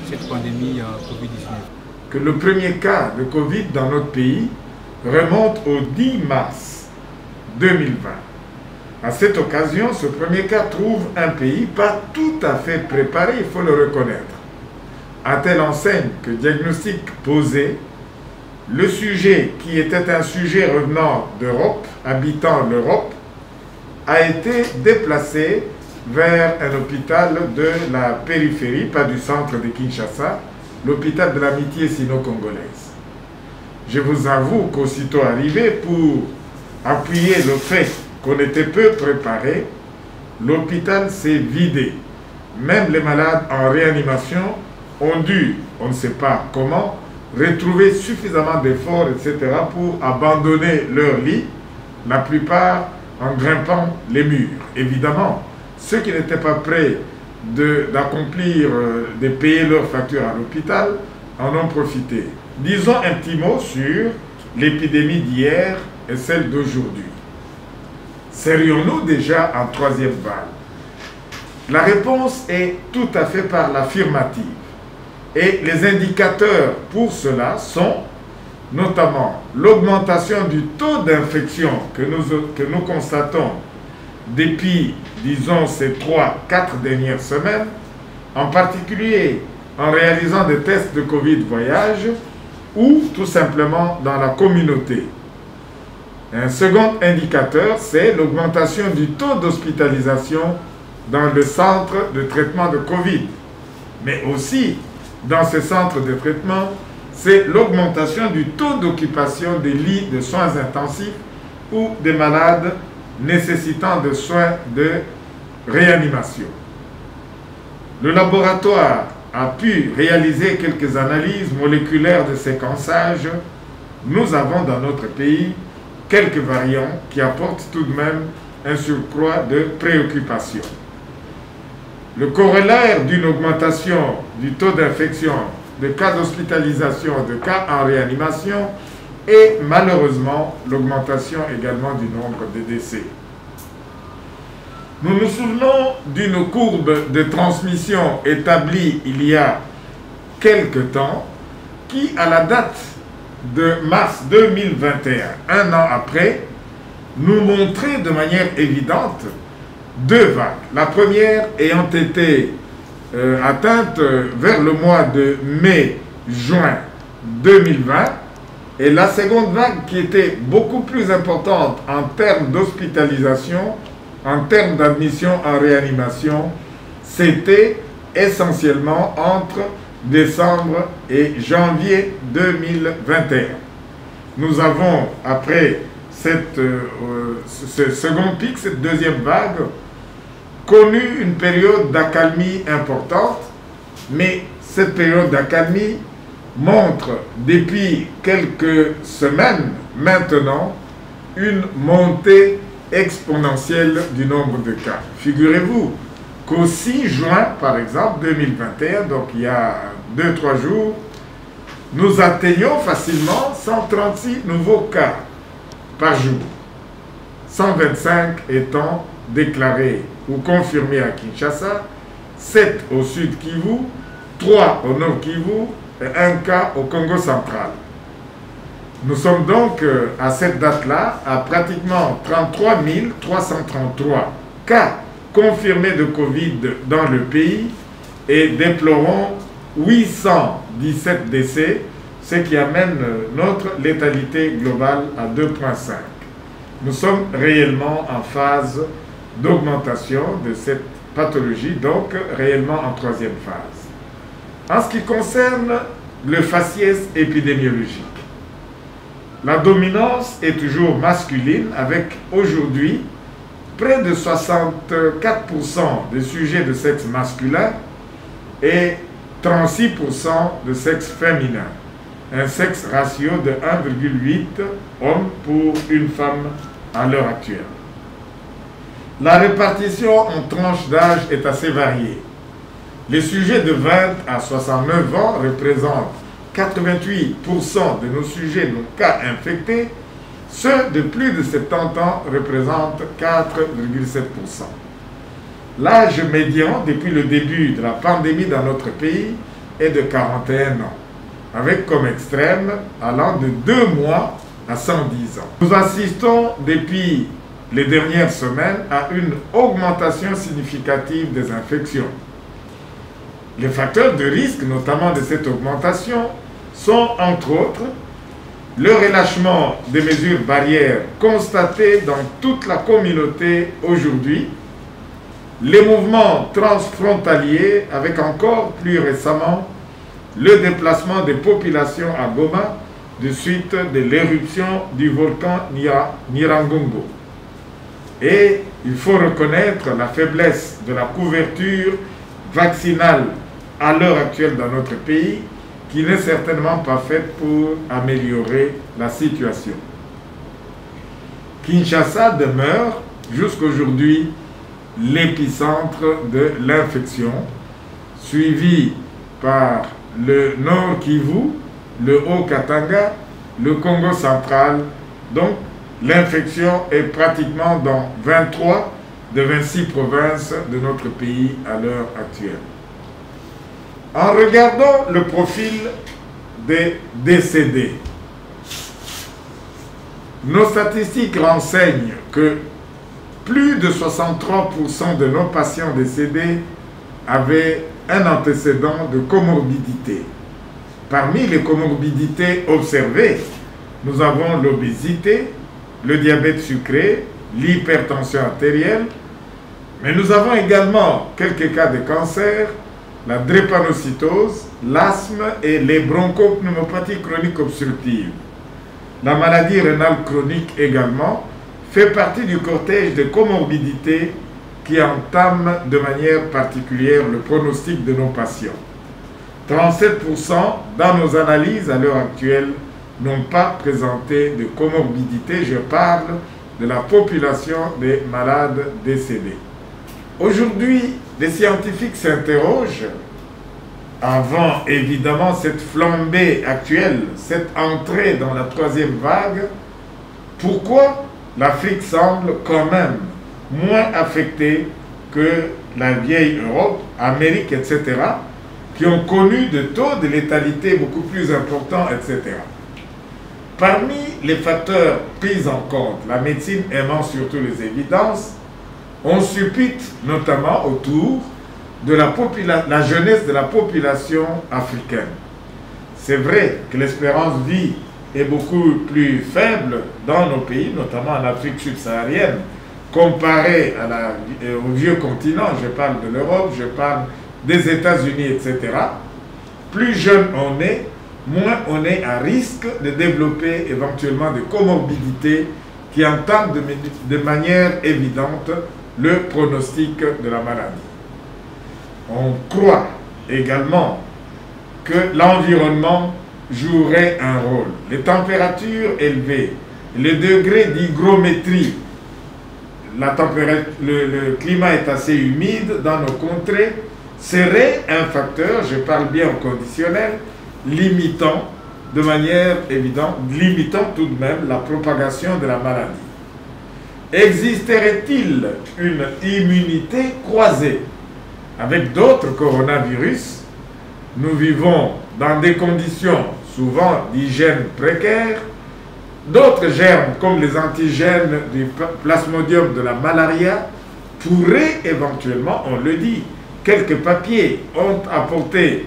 cette pandémie Covid-19. Que le premier cas de Covid dans notre pays remonte au 10 mars 2020. À cette occasion, ce premier cas trouve un pays pas tout à fait préparé, il faut le reconnaître. À telle enseigne que diagnostic posé, le sujet qui était un sujet revenant d'Europe, habitant l'Europe, a été déplacé vers un hôpital de la périphérie, pas du centre de Kinshasa, l'hôpital de l'amitié sino-congolaise. Je vous avoue qu'aussitôt arrivé, pour appuyer le fait qu'on était peu préparé, l'hôpital s'est vidé. Même les malades en réanimation ont dû, on ne sait pas comment, retrouver suffisamment d'efforts, etc., pour abandonner leur lit, la plupart en grimpant les murs. Évidemment, ceux qui n'étaient pas prêts d'accomplir, de payer leurs factures à l'hôpital, en ont profité. Disons un petit mot sur l'épidémie d'hier et celle d'aujourd'hui. Serions-nous déjà en troisième vague? La réponse est tout à fait par l'affirmative. Et les indicateurs pour cela sont notamment l'augmentation du taux d'infection que nous constatons depuis, disons, ces 3-4 dernières semaines, en particulier en réalisant des tests de Covid voyage ou tout simplement dans la communauté. Un second indicateur, c'est l'augmentation du taux d'hospitalisation dans le centre de traitement de Covid. Mais aussi, dans ces centres de traitement, c'est l'augmentation du taux d'occupation des lits de soins intensifs ou des malades nécessitant des soins de réanimation. Le laboratoire a pu réaliser quelques analyses moléculaires de séquençage. Nous avons dans notre pays quelques variants qui apportent tout de même un surcroît de préoccupation. Le corollaire d'une augmentation du taux d'infection, de cas d'hospitalisation, de cas en réanimation et malheureusement l'augmentation également du nombre de décès. Nous nous souvenons d'une courbe de transmission établie il y a quelque temps qui, à la date de mars 2021, un an après, nous montrait de manière évidente deux vagues. La première ayant été atteinte vers le mois de mai-juin 2020 et la seconde vague qui était beaucoup plus importante en termes d'hospitalisation, en termes d'admission en réanimation, c'était essentiellement entre décembre et janvier 2021. Nous avons, après ce second pic, cette deuxième vague, connu une période d'accalmie importante, mais cette période d'accalmie montre depuis quelques semaines maintenant une montée exponentielle du nombre de cas. Figurez-vous qu'au 6 juin, par exemple, 2021, donc il y a 2-3 jours, nous atteignons facilement 136 nouveaux cas par jour, 125 étant déclarés ou confirmés à Kinshasa, 7 au sud Kivu, 3 au nord Kivu et 1 cas au Congo central. Nous sommes donc à cette date-là à pratiquement 33 333 cas confirmés de Covid dans le pays et déplorons 817 décès, ce qui amène notre létalité globale à 2,5. Nous sommes réellement en phase d'augmentation de cette pathologie, donc réellement en troisième phase. En ce qui concerne le faciès épidémiologique, la dominance est toujours masculine avec aujourd'hui près de 64% de sujets de sexe masculin et 36% de sexe féminin. Un sexe ratio de 1,8 hommes pour une femme à l'heure actuelle. La répartition en tranches d'âge est assez variée. Les sujets de 20 à 69 ans représentent 88% de nos sujets, nos cas infectés. Ceux de plus de 70 ans représentent 4,7%. L'âge médian depuis le début de la pandémie dans notre pays est de 41 ans, avec comme extrême allant de 2 mois à 110 ans. Nous assistons depuis les dernières semaines à une augmentation significative des infections. Les facteurs de risque, notamment de cette augmentation, sont entre autres le relâchement des mesures barrières constatées dans toute la communauté aujourd'hui, les mouvements transfrontaliers avec encore plus récemment le déplacement des populations à Goma de suite de l'éruption du volcan Nyiragongo. Et il faut reconnaître la faiblesse de la couverture vaccinale à l'heure actuelle dans notre pays, qui n'est certainement pas faite pour améliorer la situation. Kinshasa demeure jusqu'aujourd'hui l'épicentre de l'infection, suivi par le Nord Kivu, le Haut-Katanga, le Congo central. Donc l'infection est pratiquement dans 23 de 26 provinces de notre pays à l'heure actuelle. En regardant le profil des décédés, nos statistiques renseignent que plus de 63% de nos patients décédés avaient un antécédent de comorbidité. Parmi les comorbidités observées, nous avons l'obésité, le diabète sucré, l'hypertension artérielle, mais nous avons également quelques cas de cancer, la drépanocytose, l'asthme et les bronchopneumopathies chroniques obstructives. La maladie rénale chronique également fait partie du cortège de comorbidités qui entament de manière particulière le pronostic de nos patients. 37% dans nos analyses à l'heure actuelle n'ont pas présenté de comorbidité. Je parle de la population des malades décédés. Aujourd'hui, les scientifiques s'interrogent, avant évidemment cette flambée actuelle, cette entrée dans la 3e vague, pourquoi l'Afrique semble quand même moins affectée que la vieille Europe, Amérique, etc., qui ont connu des taux de létalité beaucoup plus importants, etc. Parmi les facteurs pris en compte, la médecine aimant surtout les évidences, on suppute notamment autour de la jeunesse de la population africaine. C'est vrai que l'espérance de vie est beaucoup plus faible dans nos pays, notamment en Afrique subsaharienne, comparée au vieux continent. Je parle de l'Europe, je parle des États-Unis, etc. Plus jeune on est, moins on est à risque de développer éventuellement des comorbidités qui entament de manière évidente le pronostic de la maladie. On croit également que l'environnement jouerait un rôle. Les températures élevées, les degrés d'hygrométrie, le climat est assez humide dans nos contrées, serait un facteur, je parle bien au conditionnel, limitant de manière évidente, limitant tout de même la propagation de la maladie. Existerait-il une immunité croisée avec d'autres coronavirus? Nous vivons dans des conditions souvent d'hygiène précaire. D'autres germes, comme les antigènes du plasmodium de la malaria, pourraient éventuellement, on le dit, quelques papiers ont apporté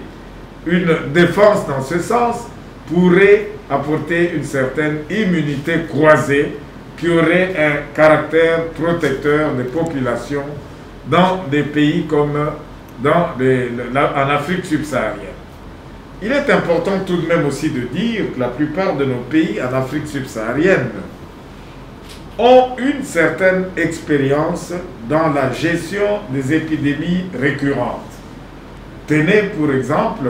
une défense dans ce sens, pourraient apporter une certaine immunité croisée qui aurait un caractère protecteur des populations dans des pays comme en Afrique subsaharienne. Il est important tout de même aussi de dire que la plupart de nos pays en Afrique subsaharienne ont une certaine expérience dans la gestion des épidémies récurrentes. Tenez pour exemple,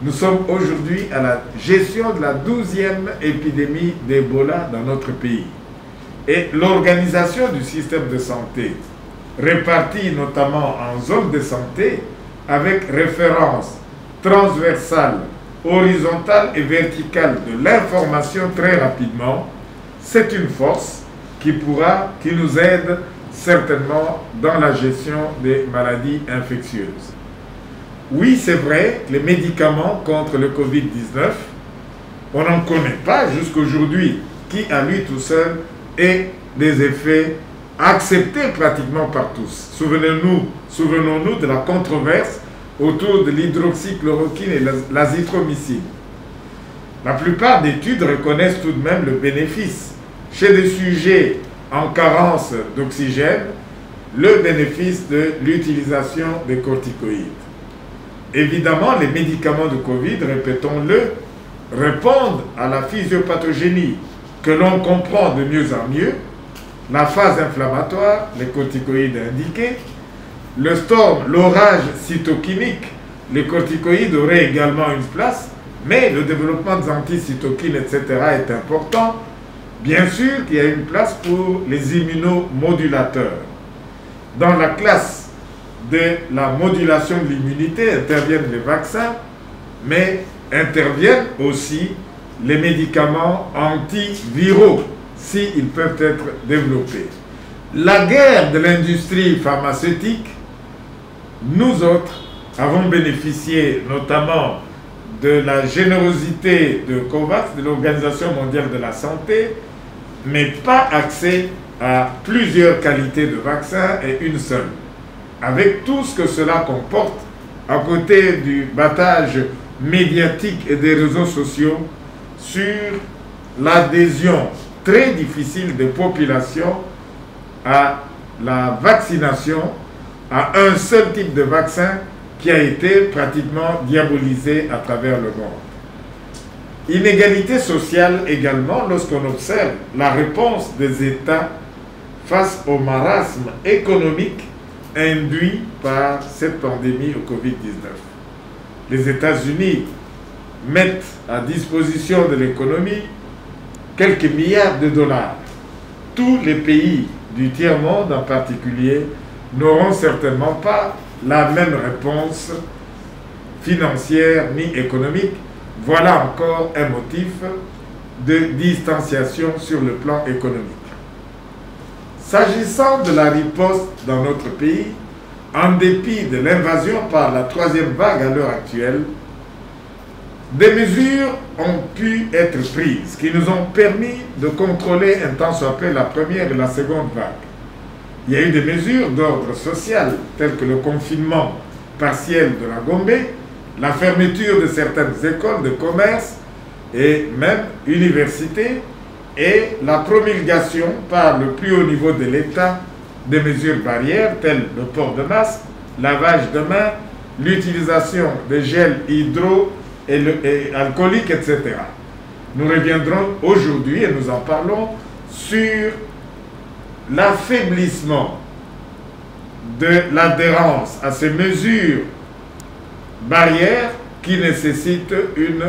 nous sommes aujourd'hui à la gestion de la 12e épidémie d'Ebola dans notre pays. Et l'organisation du système de santé, répartie notamment en zones de santé, avec référence transversale, horizontale et verticale de l'information très rapidement, c'est une force qui nous aide certainement dans la gestion des maladies infectieuses. Oui, c'est vrai, les médicaments contre le Covid-19, on n'en connaît pas jusqu'aujourd'hui qui, à lui tout seul, ait des effets acceptés pratiquement par tous. Souvenons-nous de la controverse autour de l'hydroxychloroquine et l'azithromycine. La plupart d'études reconnaissent tout de même le bénéfice. Chez des sujets en carence d'oxygène, le bénéfice de l'utilisation des corticoïdes. Évidemment, les médicaments de Covid, répétons-le, répondent à la physiopathogénie que l'on comprend de mieux en mieux, la phase inflammatoire, les corticoïdes indiqués, le storm, l'orage cytokinique, les corticoïdes auraient également une place, mais le développement des anticytokines, etc. est important. Bien sûr qu'il y a une place pour les immunomodulateurs. Dans la classe de la modulation de l'immunité interviennent les vaccins, mais interviennent aussi les médicaments antiviraux, s'ils peuvent être développés. La guerre de l'industrie pharmaceutique, nous autres avons bénéficié notamment de la générosité de COVAX, de l'Organisation mondiale de la santé, mais pas accès à plusieurs qualités de vaccins et une seule. Avec tout ce que cela comporte, à côté du battage médiatique et des réseaux sociaux, sur l'adhésion très difficile des populations à la vaccination, à un seul type de vaccin qui a été pratiquement diabolisé à travers le monde. Inégalité sociale également lorsqu'on observe la réponse des États face au marasme économique induit par cette pandémie au Covid-19. Les États-Unis mettent à disposition de l'économie quelques milliards de dollars. Tous les pays du tiers-monde en particulier n'auront certainement pas la même réponse financière ni économique. Voilà encore un motif de distanciation sur le plan économique. S'agissant de la riposte dans notre pays, en dépit de l'invasion par la troisième vague à l'heure actuelle, des mesures ont pu être prises qui nous ont permis de contrôler un temps soit peu la première et la seconde vague. Il y a eu des mesures d'ordre social, telles que le confinement partiel de la Gombe, la fermeture de certaines écoles de commerce et même universités, et la promulgation par le plus haut niveau de l'État des mesures barrières telles le port de masque, lavage de mains, l'utilisation de gel hydroalcoolique, etc. Nous reviendrons aujourd'hui, et nous en parlons, sur l'affaiblissement de l'adhérence à ces mesures barrières qui nécessitent une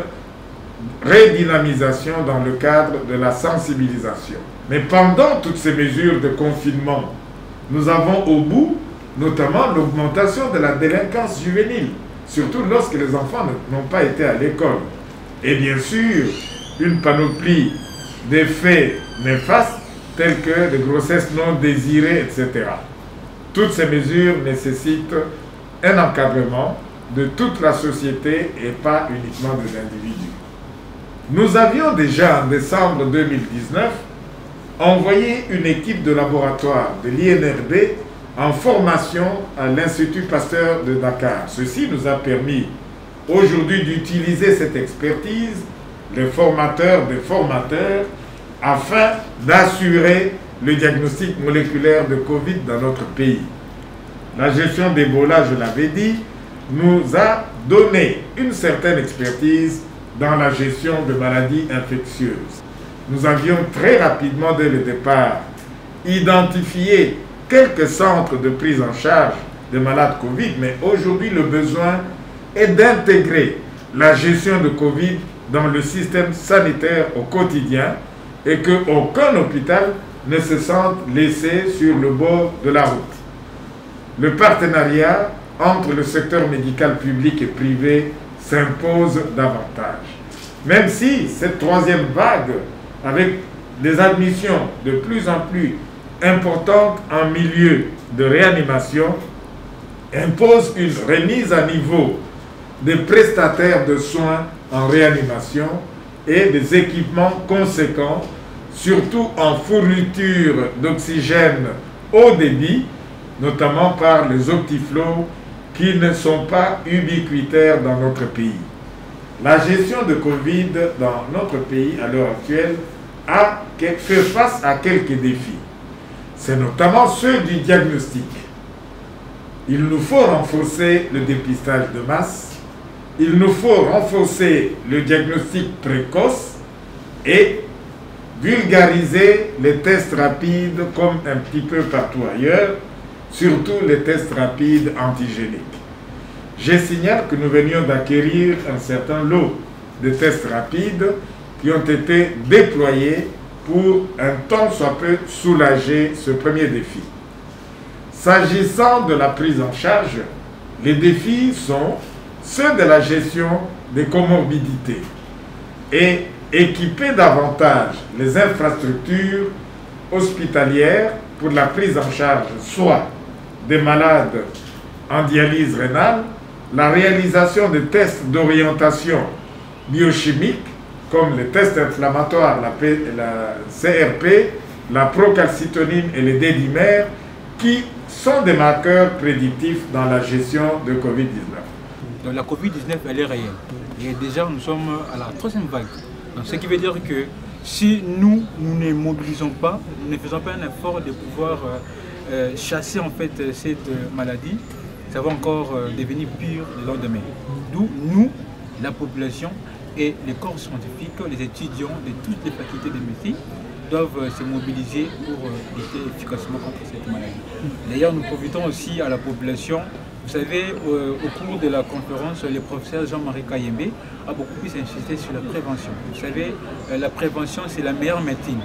redynamisation dans le cadre de la sensibilisation. Mais pendant toutes ces mesures de confinement, nous avons au bout notamment l'augmentation de la délinquance juvénile, surtout lorsque les enfants n'ont pas été à l'école. Et bien sûr, une panoplie d'effets néfastes tels que les grossesses non désirées, etc. Toutes ces mesures nécessitent un encadrement de toute la société et pas uniquement des individus. Nous avions déjà en décembre 2019 envoyé une équipe de laboratoire de l'INRB en formation à l'Institut Pasteur de Dakar. Ceci nous a permis aujourd'hui d'utiliser cette expertise, les formateurs des formateurs, afin d'assurer le diagnostic moléculaire de Covid dans notre pays. La gestion d'Ebola, je l'avais dit, nous a donné une certaine expertise dans la gestion de maladies infectieuses. Nous avions très rapidement, dès le départ, identifié quelques centres de prise en charge des malades Covid, mais aujourd'hui, le besoin est d'intégrer la gestion de Covid dans le système sanitaire au quotidien et qu'aucun hôpital ne se sente laissé sur le bord de la route. Le partenariat entre le secteur médical public et privé s'impose davantage. Même si cette troisième vague, avec des admissions de plus en plus importantes en milieu de réanimation, impose une remise à niveau des prestataires de soins en réanimation et des équipements conséquents, surtout en fourniture d'oxygène haut débit, notamment par les optiflots qui ne sont pas ubiquitaires dans notre pays. La gestion de Covid dans notre pays à l'heure actuelle a fait face à quelques défis. C'est notamment ceux du diagnostic. Il nous faut renforcer le dépistage de masse, il nous faut renforcer le diagnostic précoce et vulgariser les tests rapides comme un petit peu partout ailleurs, surtout les tests rapides antigéniques. Je signale que nous venions d'acquérir un certain lot de tests rapides qui ont été déployés pour un tant soit peu soulager ce premier défi. S'agissant de la prise en charge, les défis sont ceux de la gestion des comorbidités et équiper davantage les infrastructures hospitalières pour la prise en charge soit des malades en dialyse rénale, la réalisation des tests d'orientation biochimique comme les tests inflammatoires, la CRP, la procalcitonine et les D-dimères qui sont des marqueurs prédictifs dans la gestion de Covid-19. Donc la Covid-19, elle est réelle. Et déjà, nous sommes à la troisième vague. Donc, ce qui veut dire que si nous ne mobilisons pas, nous ne faisons pas un effort de pouvoir chasser en fait cette maladie, ça va encore devenir pire le lendemain. D'où nous, la population et les corps scientifiques, les étudiants de toutes les facultés de médecine doivent se mobiliser pour lutter efficacement contre cette maladie. D'ailleurs, nous profitons aussi à la population. Vous savez, au cours de la conférence, le professeur Jean-Marie Kayembe a beaucoup plus insisté sur la prévention. Vous savez, la prévention, c'est la meilleure médecine.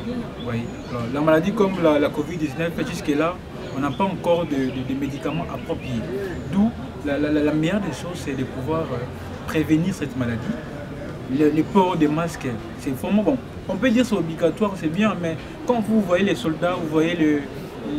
Oui. Alors, la maladie comme la Covid-19, jusque-là, on n'a pas encore de médicaments appropriés. D'où la meilleure des choses, c'est de pouvoir prévenir cette maladie. Le port des masques, c'est vraiment bon. On peut dire que c'est obligatoire, c'est bien, mais quand vous voyez les soldats, vous voyez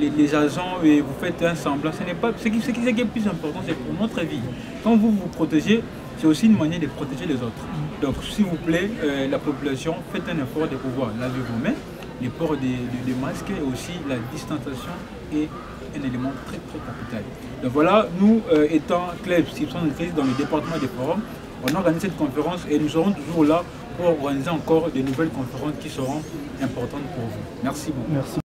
les agents et vous faites un semblant, ce n'est pas ce qui est plus important, c'est pour notre vie. Quand vous vous protégez, c'est aussi une manière de protéger les autres. Donc s'il vous plaît, la population, faites un effort de pouvoir laver vos mains, le port des masques et aussi la distanciation est un élément très capital. Donc voilà, nous étant club dans le département des forums, on organise cette conférence et nous serons toujours là pour organiser encore de nouvelles conférences qui seront importantes pour vous. Merci beaucoup. Merci.